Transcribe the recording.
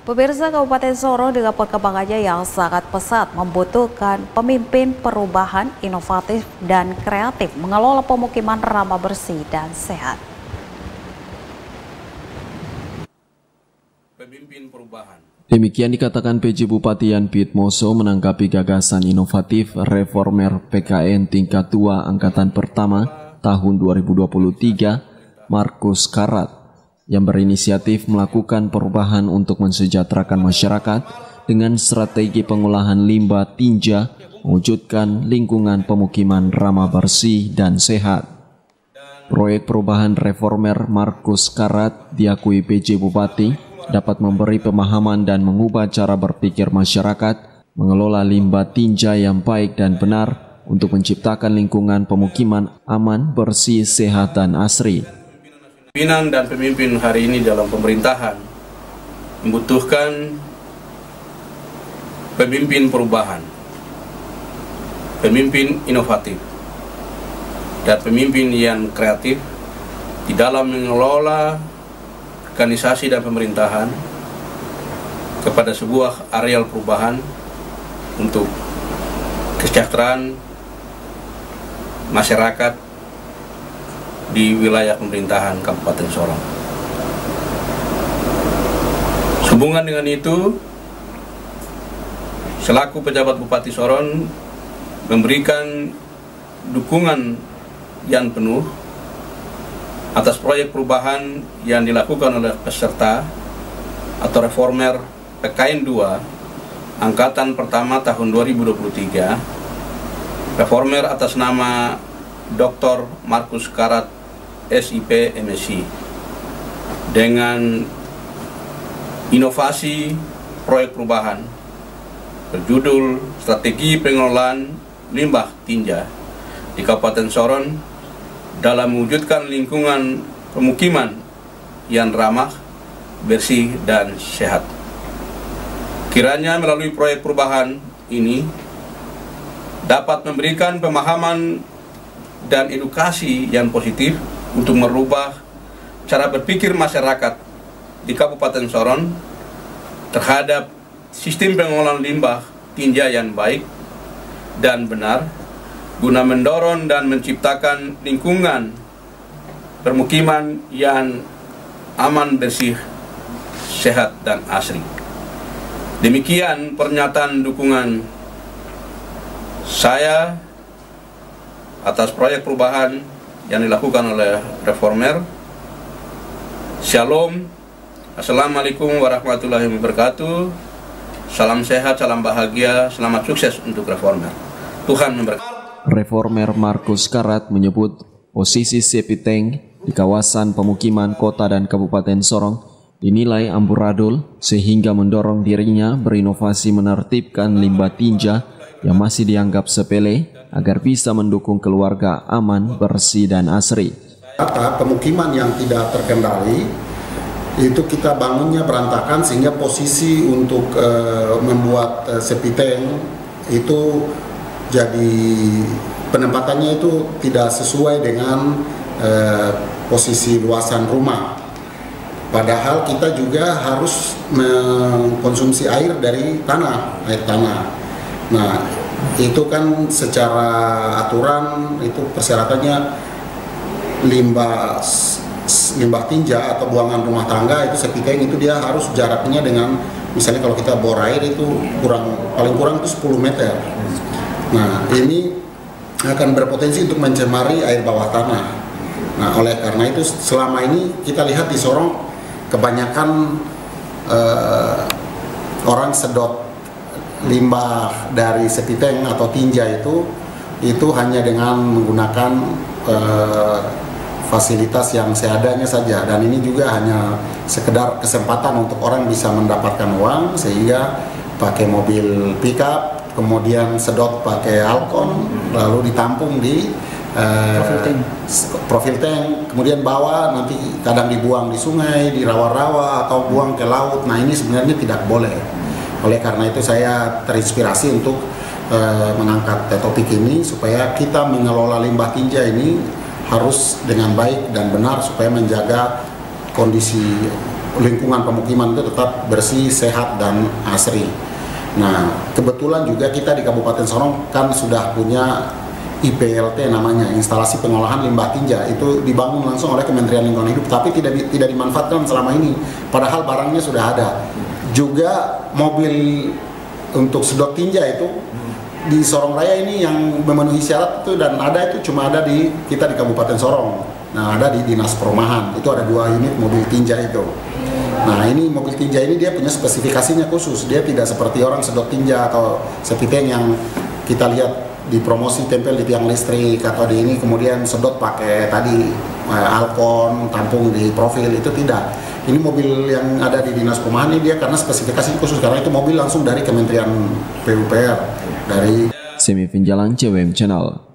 Pemirsa, Kabupaten Sorong dengan perkembangannya yang sangat pesat membutuhkan pemimpin perubahan inovatif dan kreatif mengelola pemukiman ramah bersih dan sehat. Pemimpin perubahan. Demikian dikatakan PJ Bupati Yan Piet Moso menanggapi gagasan inovatif reformer PKN tingkat 2 angkatan pertama tahun 2023 Markus Karat yang berinisiatif melakukan perubahan untuk mensejahterakan masyarakat dengan strategi pengolahan limbah tinja mewujudkan lingkungan pemukiman ramah bersih dan sehat. Proyek perubahan reformer Markus Karat diakui PJ Bupati dapat memberi pemahaman dan mengubah cara berpikir masyarakat mengelola limbah tinja yang baik dan benar untuk menciptakan lingkungan pemukiman aman, bersih, sehat, dan asri. Pimpinan dan pemimpin hari ini dalam pemerintahan membutuhkan pemimpin perubahan, pemimpin inovatif, dan pemimpin yang kreatif di dalam mengelola organisasi dan pemerintahan kepada sebuah areal perubahan untuk kesejahteraan masyarakat di wilayah pemerintahan Kabupaten Sorong. Sehubungan dengan itu, selaku pejabat Bupati Sorong memberikan dukungan yang penuh atas proyek perubahan yang dilakukan oleh peserta atau reformer PKN 2 angkatan pertama tahun 2023, reformer atas nama Dr. Markus Karat SIP MSc dengan inovasi proyek perubahan berjudul Strategi Pengelolaan Limbah Tinja di Kabupaten Sorong dalam mewujudkan lingkungan pemukiman yang ramah, bersih, dan sehat. Kiranya melalui proyek perubahan ini dapat memberikan pemahaman dan edukasi yang positif untuk merubah cara berpikir masyarakat di Kabupaten Sorong terhadap sistem pengolahan limbah tinja yang baik dan benar guna mendorong dan menciptakan lingkungan permukiman yang aman, bersih, sehat, dan asri. Demikian pernyataan dukungan saya atas proyek perubahan yang dilakukan oleh reformer. Shalom, Assalamualaikum warahmatullahi wabarakatuh. Salam sehat, salam bahagia, selamat sukses untuk reformer. Tuhan memberkati. Reformer Markus Karat menyebut posisi septic tank di kawasan pemukiman kota dan Kabupaten Sorong dinilai amburadul sehingga mendorong dirinya berinovasi menertibkan limbah tinja yang masih dianggap sepele agar bisa mendukung keluarga aman, bersih, dan asri. Pemukiman yang tidak terkendali itu kita bangunnya berantakan sehingga posisi untuk membuat septic tank itu jadi penempatannya itu tidak sesuai dengan posisi luasan rumah. Padahal kita juga harus mengkonsumsi air dari air tanah. Nah, itu kan secara aturan itu persyaratannya limbah tinja atau buangan rumah tangga itu septic tank itu dia harus jaraknya dengan, misalnya kalau kita bor air itu paling kurang itu 10 meter. Nah, ini akan berpotensi untuk mencemari air bawah tanah. Nah, oleh karena itu selama ini kita lihat di Sorong kebanyakan orang sedot limbah dari septic tank atau tinja itu hanya dengan menggunakan fasilitas yang seadanya saja, dan ini juga hanya sekedar kesempatan untuk orang bisa mendapatkan uang sehingga pakai mobil pickup, kemudian sedot pakai alkon, lalu ditampung di profil tank, kemudian bawa nanti kadang dibuang di sungai, di rawa-rawa atau buang ke laut. Nah, ini sebenarnya tidak boleh. Oleh karena itu saya terinspirasi untuk mengangkat topik ini supaya kita mengelola limbah tinja ini harus dengan baik dan benar supaya menjaga kondisi lingkungan pemukiman itu tetap bersih, sehat, dan asri. Nah, kebetulan juga kita di Kabupaten Sorong kan sudah punya IPLT namanya, instalasi pengolahan limbah tinja. Itu dibangun langsung oleh Kementerian Lingkungan Hidup, tapi tidak dimanfaatkan selama ini, padahal barangnya sudah ada. Juga mobil untuk sedot tinja itu di Sorong Raya ini yang memenuhi syarat itu, dan ada itu cuma ada di kita di Kabupaten Sorong. Nah, ada di Dinas Perumahan, itu ada 2 unit mobil tinja itu. Nah, ini mobil tinja ini dia punya spesifikasinya khusus, dia tidak seperti orang sedot tinja atau sepiteng yang kita lihat di promosi tempel di tiang listrik atau di ini kemudian sedot pakai tadi alkon, tampung di profil, itu tidak. Ini mobil yang ada di Dinas Perumahan ini dia karena spesifikasi khusus, karena itu mobil langsung dari Kementerian PUPR, dari Semi Finjalan CWM Channel.